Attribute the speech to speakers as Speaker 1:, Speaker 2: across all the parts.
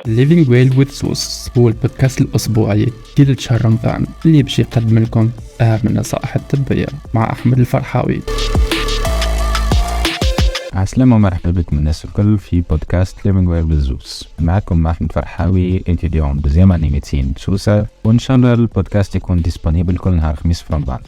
Speaker 1: Living Well with Sauce هو البودكاست الأسبوعي كل شهر رمضان اللي بشي يقدم لكم أهم النصائح الطبية مع أحمد الفرحاوي.
Speaker 2: عسلامة ومرحبا بكم الناس الكل في بودكاست Living Well with Sauce. معكم أحمد فرحاوي étudiant deuxième année médecine سوسة، وإن شاء الله البودكاست يكون ديسبونيبل كل نهار خميس في رمضان.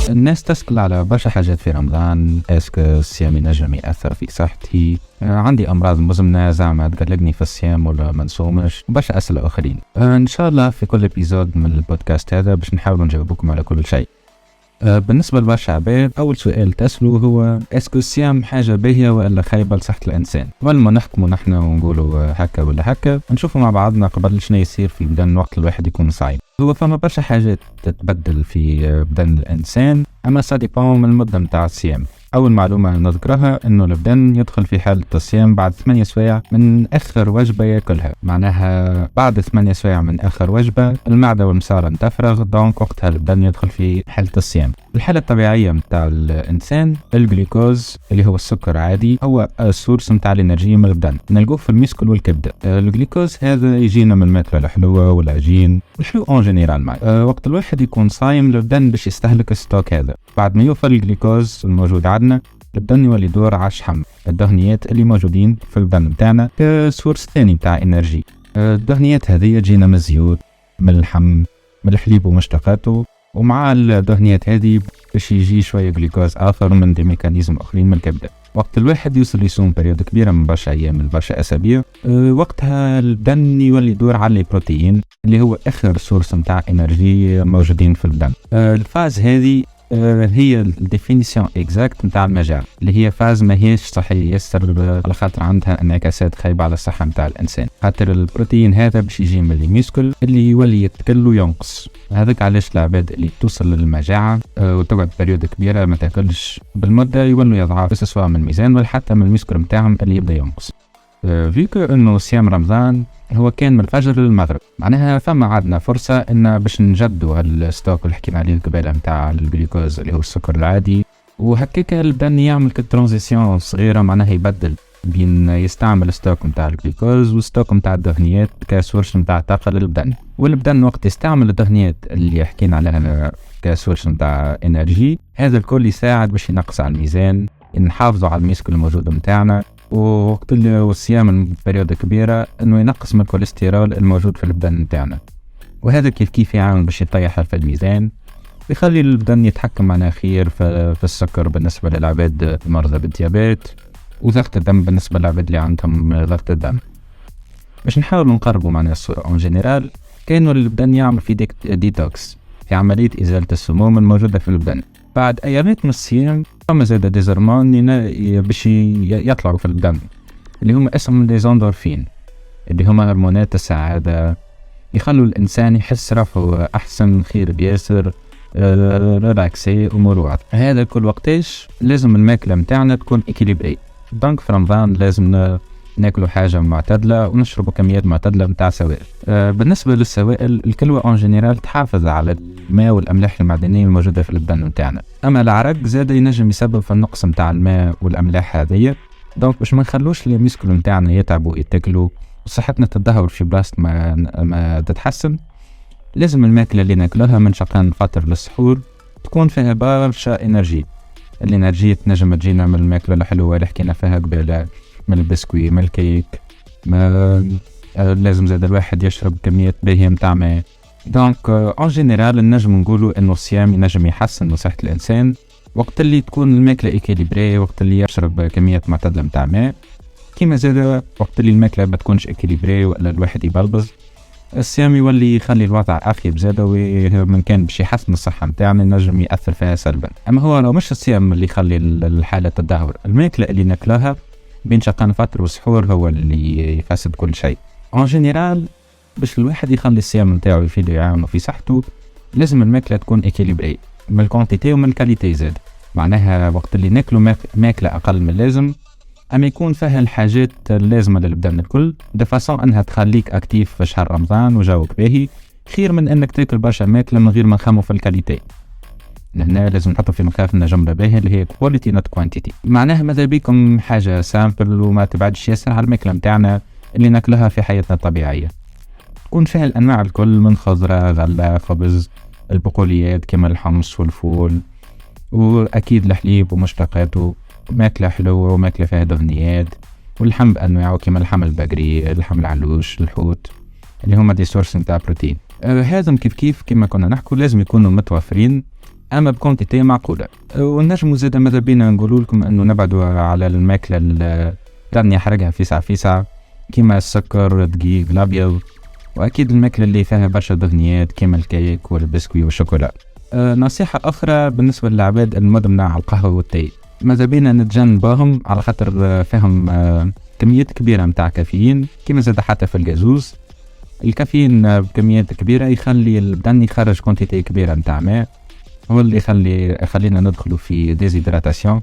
Speaker 2: الناس تسأل على برشا حاجات في رمضان، اسك الصيام ينجم يأثر في صحتي، عندي أمراض مزمنة زعما تقلقني في الصيام ولا ما نصومش، وبرشا أسئلة آخرين. إن شاء الله في كل إبيزود من البودكاست هذا باش نحاول نجاوبكم على كل شيء. بالنسبة لبرشا عباد أول سؤال تسألوا هو اسك الصيام حاجة باهية ولا خايبة لصحة الإنسان؟ قبل ما نحكموا نحن ونقولوا هكا ولا هكا نشوفوا مع بعضنا قبل شنو يصير في بدن وقت الواحد يكون صايم. هو فما برشا حاجات تتبدل في بدن الإنسان، أما سا ديبون من المدة متاع الصيام. أول معلومة نذكرها إنه البدن يدخل في حالة الصيام بعد 8 سوايع من آخر وجبة يأكلها، معناها بعد 8 سوايع من آخر وجبة المعدة والمصارة تفرغ، دونك وقتها البدن يدخل في حالة الصيام. الحالة الطبيعية متاع الإنسان الجلوكوز اللي هو السكر عادي هو السورس متاع الإنرجية من البدن، نلقوه في الميسكل والكبدة. الجلوكوز هذا يجينا من الماكلة الحلوة والعجين الحلو اون جينيرال معي. وقت الواحد يكون صايم البدن باش يستهلك الستوك هذا، بعد ما يوفر الجلوكوز الموجود عندنا البدن يولي يدور على الشحم، الدهنيات اللي موجودين في البدن متاعنا كسورس ثاني متاع انرجي. الدهنيات هذه تجينا من الزيوت، من اللحم، من الحليب ومشتقاته، ومع الدهنيات هذه باش يجي شويه جلوكوز اخر من دي ميكانيزم اخرين من الكبده. وقت الواحد يوصل يصوم بريود كبيره من برشا ايام من برشا اسابيع، وقتها البدن يولي يدور على البروتين اللي هو اخر سورس متاع انرجي موجودين في البدن. الفاز هذه هي الديفينيسيون اكزاكت نتاع المجاعة، اللي هي فاز ماهيش صحية يسر على خاطر عندها انعكاسات خايبة على الصحة نتاع الإنسان، خاطر البروتين هذا باش يجي من الميسكل اللي يولي يتكل وينقص. هذاك علاش العباد اللي توصل للمجاعة وتقعد بريود كبيرة ما تاكلش بالمدة يولوا يضعف سواء من الميزان ولا حتى من الميسكل متاعهم اللي يبدأ ينقص. فيك انه صيام رمضان هو كان من الفجر للمغرب، معناها فما عندنا فرصة ان باش نجدوا هالستوك اللي حكينا عليه قبل متاع الجلوكوز اللي هو السكر العادي، وهكاك البدن يعمل كترانزيسيون صغيرة، معناها يبدل بين يستعمل الستوك متاع الجلوكوز والستوك متاع الدهنيات كسورس متاع طاقة للبدن. والبدن وقت يستعمل الدهنيات اللي حكينا عليها كسورس متاع انرجي، هذا الكل يساعد باش ينقص على الميزان، نحافظوا على الميسكل الموجود متاعنا، ووقت الصيام من بريود كبيرة انه ينقص من الكوليسترول الموجود في البدن متاعنا، وهذا كيف يعمل باش يطيح في الميزان، ويخلي البدن يتحكم معنا خير في السكر بالنسبة للعباد المرضى بالديابيت، وضغط الدم بالنسبة للعباد اللي عندهم ضغط الدم. باش نحاول نقربوا معنا الصورة اون جينيرال، كانوا البدن يعمل في ديتوكس، في عملية إزالة السموم الموجودة في البدن. بعد أيامات من الصيام فما زاد ديزرمون باش يطلعوا في الدم اللي هم اسمهم ديزاندورفين، اللي هم هرمونات السعادة، يخلوا الإنسان يحس روحه أحسن، خير بياسر، ريلاكسي أموره. هذا كل وقتاش لازم الماكلة متاعنا تكون إكيليبري. دونك في رمضان لازم ناكلوا حاجة معتدلة ونشربوا كميات معتدلة متاع سوائل. بالنسبة للسوائل الكلوة اون جينيرال تحافظ على الماء والأملاح المعدنية الموجودة في البدن متاعنا، أما العرق زاد ينجم يسبب في النقص متاع الماء والأملاح هذه، دونك باش ما نخلوش الميسكل متاعنا يتعبوا يتاكلوا وصحتنا تتدهور في بلاصة ما تتحسن، لازم الماكلة اللي ناكلها من شقان فترة للسحور تكون فيها برشا انرجي. الانرجي تنجم تجينا من الماكلة الحلوة اللي حكينا فيها قبل، من البسكوي، من الكيك، لازم زاد الواحد يشرب كمية باهية متاع ماء. دونك اون جينيرال نجم نقولوا انه الصيام ينجم يحسن من صحة الانسان وقت اللي تكون الماكلة ايكيليبري، وقت اللي يشرب كميات معتدلة متاع ماء، كيما زاد وقت اللي الماكلة ما تكونش ايكيليبري ولا الواحد يبلبز، الصيام يولي يخلي الوضع أخيب زاده، ومن كان باش يحسن الصحة متاعنا ينجم يأثر فيها سلبا. أما هو لو مش الصيام اللي يخلي الحالة تدهور، الماكلة اللي ناكلها بين شقان فطر وسحور هو اللي يفسد كل شيء. en جينيرال باش الواحد يخلي الصيام نتاعو يفيد يعاونه في صحته لازم الماكلة تكون إكيليبري من الكونتيتي ومن الكاليتي زاد، معناها وقت اللي ناكلوا ماكلة أقل من اللازم أما يكون فيها الحاجات اللازمة للبدن الكل، دفاسون أنها تخليك أكتيف في شهر رمضان وجوك باهي، خير من أنك تاكل برشا ماكلة من غير ما نخمو في الكاليتي. هنا لازم نحطوا في مخافنا جملة باهية اللي هي quality not quantity، معناها ماذا بيكم حاجة سامبل وما تبعدش ياسر على الماكلة متاعنا اللي ناكلها في حياتنا الطبيعية، تكون فيها الأنواع الكل من خضرة غلة خبز البقوليات كما الحمص والفول، وأكيد الحليب ومشتقاته، ماكلة حلوة وماكلة فيها دهنيات، واللحم بأنواعه كما اللحم البقري اللحم العلوش الحوت اللي هما دي سورس نتاع بروتين. هذم كيف كما كنا نحكوا لازم يكونوا متوفرين اما بكونتيتي معقوله. ونجموا زاده ماذا بينا نقولوا لكم انه نبعدوا على الماكله اللي يحرقها فيسع كما السكر الدقيق الابيض، واكيد الماكله اللي فيها برشا دهنيات كما الكيك والبسكوي والشوكولا. نصيحه اخرى بالنسبه للعباد المدمنه على القهوه والتي، ماذا بينا نتجنبهم على خاطر فيهم كميات كبيره نتاع كافيين، كما زاد حتى في الجازوز الكافيين بكميات كبيره يخلي البدن يخرج كونتيتي كبيره نتاع ماء، هو اللي يخلينا ندخلوا في ديزيدراتاسيون،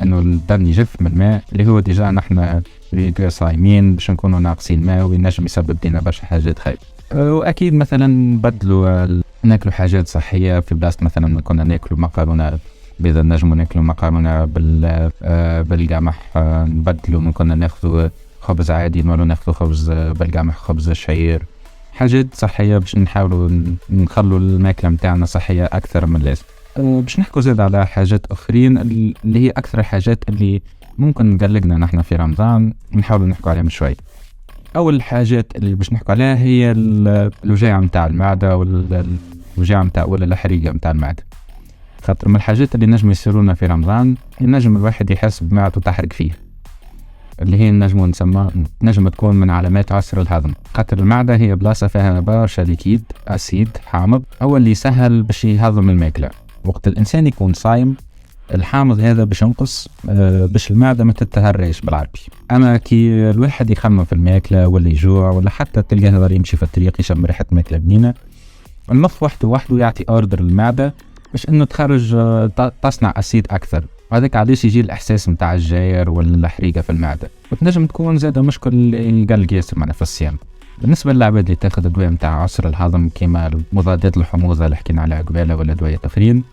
Speaker 2: انه البدن يجف من الماء اللي هو ديجا نحن صايمين باش نكونوا ناقصين ماء وينجم يسبب لنا برشا حاجات خايبه. واكيد مثلا نبدلوا ناكلوا حاجات صحيه في بلاصه مثلا كنا ناكلوا مقارونه بيضاء نجموا ناكلوا مقارونه بالقمح، نبدلوا من كنا ناخذوا خبز عادي نولوا ناخذوا خبز بالقمح خبز الشعير، حاجات صحيه باش نحاولوا نخلوا الماكله متاعنا صحيه اكثر من اللازم. باش نحكوا زاد على حاجات اخرين اللي هي اكثر الحاجات اللي ممكن نقلقنا نحن في رمضان نحاولوا نحكوا عليهم شوي. اول الحاجات اللي باش نحكوا عليها هي الوجاعه متاع المعده والوجاعه متاع ولا الحريقه متاع المعده، خاطر من الحاجات اللي نجم يصيرونا في رمضان ينجم الواحد يحس بمعدته تحرق فيه، اللي هي نجم تكون من علامات عسر الهضم، خاطر المعدة هي بلاصة فيها برشا ليكيد أسيد حامض هو اللي يسهل باش يهضم الماكلة. وقت الإنسان يكون صايم الحامض هذا باش ينقص باش المعدة ما تتهريش بالعربي. أما كي الواحد يخمم في الماكلة ولا يجوع ولا حتى تلقاه هذا يمشي في الطريق يشم ريحة ماكلة بنينة، المخ وحده يعطي أوردر للمعدة باش إنه تخرج تصنع أسيد أكثر، وهذاك علاش يجي الإحساس متاع الجاير والحريقة في المعدة. وتنجم تكون زادة مشكل القلق ياسر معنا في الصيام. بالنسبة للعباد اللي تاخذ الدواء متاع عسر الهضم كيما مضادات الحموضة اللي حكينا عليها قبالة ولا دواء اخرين،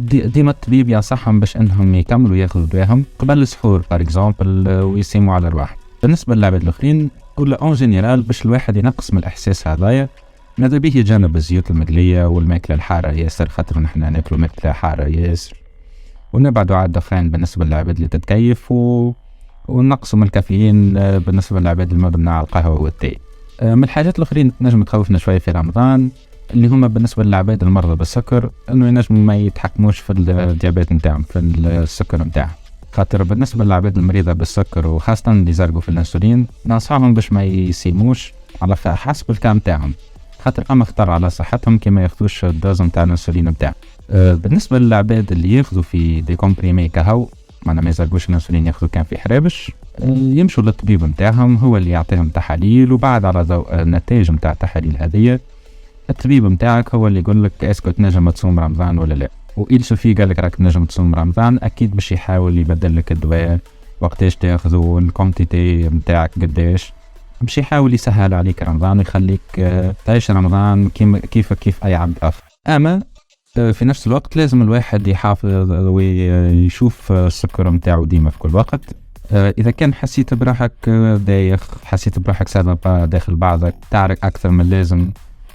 Speaker 2: ديما الطبيب ينصحهم باش انهم يكملوا ياخذوا دواهم قبل السحور بار اكزومبل ويسيموا على الواحد. بالنسبة للعباد الاخرين ولا اون جينيرال باش الواحد ينقص من الاحساس هذايا، ماذا بيه يتجنب الزيوت المقلية والماكلة الحارة ياسر، خاطر نحن ناكلوا ماكلة حارة ياسر، ونبعدوا على الدخان بالنسبة للعباد اللي تتكيف، ونقصوا من الكافيين بالنسبة للعباد المدمنة على القهوة والتي. من الحاجات الأخرين نجم تخوفنا شوية في رمضان اللي هما بالنسبة للعباد المرضى بالسكر، إنه ينجموا ما يتحكموش في الديابيت نتاعهم في السكر نتاعهم، خاطر بالنسبة للعباد المريضة بالسكر وخاصة اللي يزرقوا في الأنسولين ننصحهم باش ما يسيموش على حسب الكام نتاعهم، خاطر أما خطر على صحتهم كما ياخذوش الدوز نتاع الأنسولين نتاعهم. بالنسبة للعباد اللي ياخذوا في دي كومبريمي كهو معنا ما يزرقوش الأنسولين ياخذوا كان في حرابش، يمشوا للطبيب متاعهم هو اللي يعطيهم تحاليل، وبعد على ضوء النتائج متاع التحاليل هذه الطبيب متاعك هو اللي يقول لك اسكو تنجم تصوم رمضان ولا لا. وإل شوفي قال لك راك تنجم تصوم رمضان أكيد باش يحاول يبدل لك الدواء وقتاش تاخذه الكونتيتي متاعك قداش، باش يحاول يسهل عليك رمضان ويخليك تعيش رمضان كيف أي عبد آخر. أما في نفس الوقت لازم الواحد يحافظ ويشوف السكر متاعه ديما في كل وقت. إذا كان حسيت بروحك دايخ، حسيت بروحك سادة داخل بعضك، تعرق أكثر من اللازم،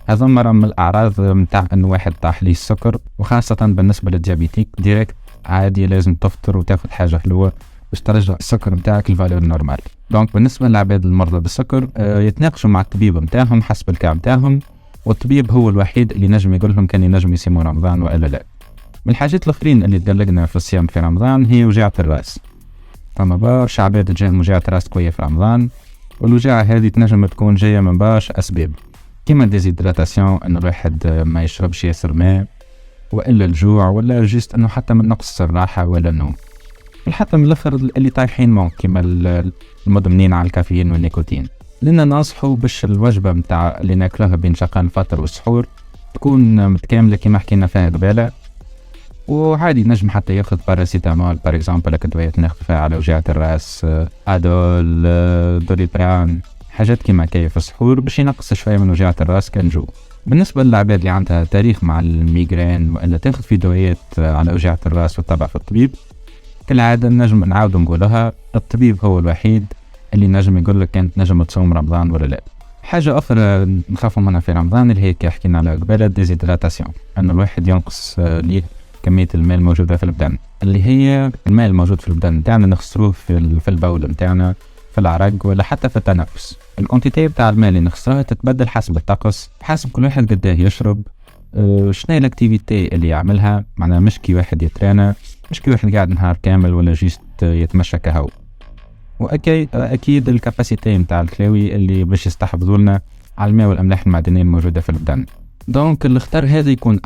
Speaker 2: هذا مرة من الأعراض متاع أن واحد طاح ليه السكر، وخاصة بالنسبة للديابيتيك ديريكت عادي لازم تفطر وتاخد حاجة حلوة باش ترجع السكر متاعك الفالور نورمال. دونك بالنسبة للعباد المرضى بالسكر يتناقشوا مع الطبيب متاعهم حسب الكام متاعهم، والطبيب هو الوحيد اللي نجم يقول لهم كان ينجم يصيموا رمضان وإلا لا. من الحاجات الأخرين اللي تقلقنا في الصيام في رمضان هي وجاعة الرأس. فما برشا عباد تجيهم وجاعة راس قوية في رمضان، والوجاعة هذه تنجم تكون جاية من برشا أسباب كيما ديزيدراتاسيون، إنه الواحد ما يشربش ياسر ماء، وإلا الجوع، ولا جيست إنه حتى من نقص الراحة ولا النوم، حتى من الآخر اللي طايحين مو كيما المدمنين على الكافيين والنيكوتين. لأننا ننصحوا باش الوجبة متاع اللي ناكلها بين شقان الفطر والسحور تكون متكاملة كيما حكينا فيها قبالة، وعادي نجم حتى ياخذ باراسيتامول بار اكزومبل كدويات ناخذ فيها على وجاعة الراس، ادول، دوليبران، حاجات كيما كيف السحور باش ينقص شوية من وجاعة الراس كنجو. بالنسبة للعباد اللي عندها تاريخ مع الميغرين وإلا تاخد في دوايات على وجاعة الرأس وتتبع في الطبيب، كالعادة نجم نعاود نقولها، الطبيب هو الوحيد اللي نجم يقول لك كانت نجم تصوم رمضان ولا لا. حاجة أخرى نخافوا منها في رمضان اللي هي كي حكينا على قبالة ديزيدراتاسيون، أن الواحد ينقص ليه كمية الماء الموجودة في البدن، اللي هي الماء الموجود في البدن متاعنا نخسروه في البول متاعنا، في العرق ولا حتى في التنفس. الكونتيتي بتاع الماء اللي نخسروها تتبدل حسب الطقس، حسب كل واحد قداه يشرب، شنو الاكتيفيتي اللي يعملها، معناها مش كي واحد يترانا، مش كي واحد قاعد نهار كامل ولا جيست يتمشى كهو. واكيد الكاباسيتي نتاع الكلاوي اللي باش يستحفظوا لنا على الماء والاملاح المعدنيه الموجوده في البدن. دونك الاختار هذا يكون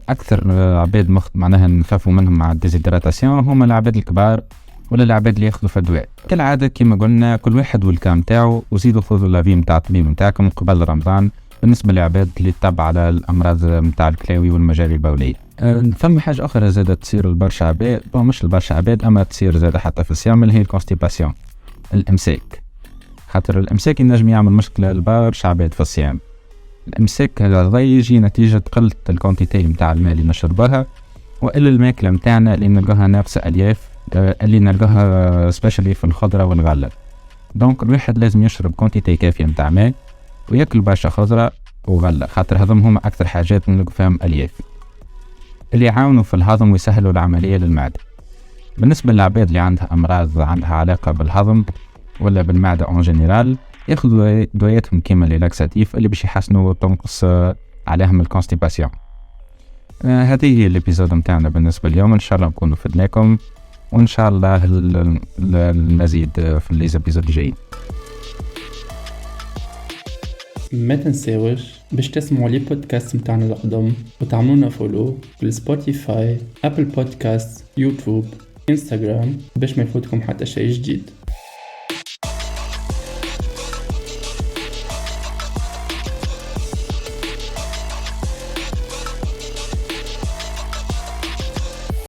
Speaker 2: اكثر عباد معناها نخافوا منهم مع الديزيدراتاسيون هما العباد الكبار ولا العباد اللي ياخذوا في الدواء. كالعاده كما قلنا كل واحد والكام تاعو، وزيدوا خذوا لافي نتاع الطبيب نتاعكم قبل رمضان بالنسبه للعباد اللي تتبع على الامراض نتاع الكلاوي والمجاري البوليه. ثم حاجه اخرى زادت تصير لبرشا عباد، مش لبرشا عباد اما تصير زاد حتى في الصيام، اللي هي الكونستيباسيون، الامساك. خاطر الامساك ينجم يعمل مشكله لبرشا عباد في الصيام. الامساك هذا يجي نتيجه قله الكونتيتي نتاع الماء اللي نشربها، والا الماكله نتاعنا اللي نلقاها ناقصه الياف، اللي نلقاها سبيشالي في الخضره والغله. دونك الواحد لازم يشرب كونتيتي كافيه نتاع ماء وياكل برشا خضره وغله، خاطر هذم هما اكثر حاجات نلقوا فيهم الياف اللي يعاونوا في الهضم ويسهلوا العمليه للمعده. بالنسبه للعباد اللي عندها امراض عندها علاقه بالهضم ولا بالمعده اون جينيرال، ياخذوا دواياتهم كيما لي لاكساتيف اللي باش يحسنوا وتنقص عليهم الكونستيباسيون. هذه هي الابيزود نتاعنا بالنسبه اليوم، ان شاء الله نكونوا فدناكم، وان شاء الله المزيد في الابيزود الجايين.
Speaker 1: ما تنساوش باش تسمعوا لي بودكاست متاعنا القدم وتعملونا فولو في سبوتيفاي، ابل بودكاست، يوتيوب، انستغرام باش ما يفوتكم حتى شيء جديد.